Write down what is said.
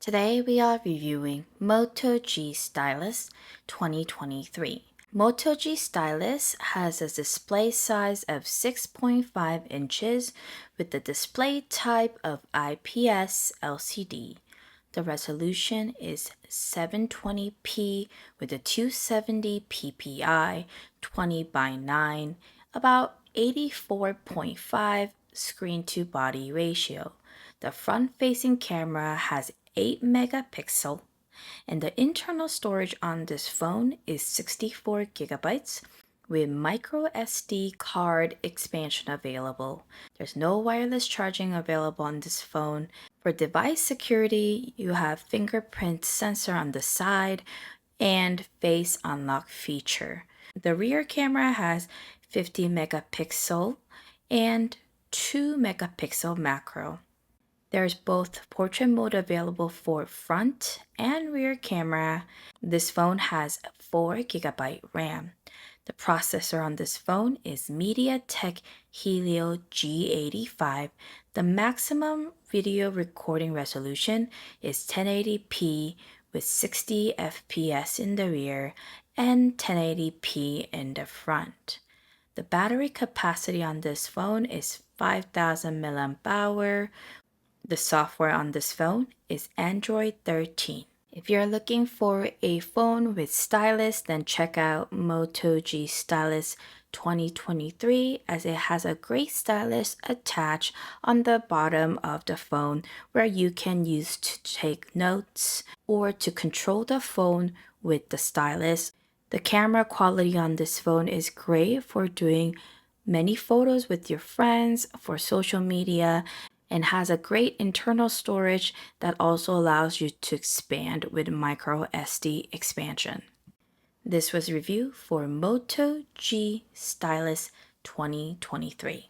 Today we are reviewing Moto G Stylus 2023. Moto G Stylus has a display size of 6.5 inches with the display type of IPS LCD. The resolution is 720p with a 270 ppi, 20 by 9, about 84.5 screen to body ratio. The front-facing camera has 8 megapixel, and the internal storage on this phone is 64 gigabytes with micro SD card expansion available. There's no wireless charging available on this phone. For device security, you have fingerprint sensor on the side and face unlock feature. The rear camera has 50 megapixel and 2 megapixel macro. There's both portrait mode available for front and rear camera. This phone has 4 GB RAM. The processor on this phone is MediaTek Helio G85. The maximum video recording resolution is 1080p with 60 FPS in the rear and 1080p in the front. The battery capacity on this phone is 5000 mAh. The software on this phone is Android 13. If you're looking for a phone with stylus, then check out Moto G Stylus 2023 as it has a great stylus attached on the bottom of the phone where you can use to take notes or to control the phone with the stylus. The camera quality on this phone is great for doing many photos with your friends, for social media, and has a great internal storage that also allows you to expand with micro SD expansion. This was a review for Moto G Stylus 2023.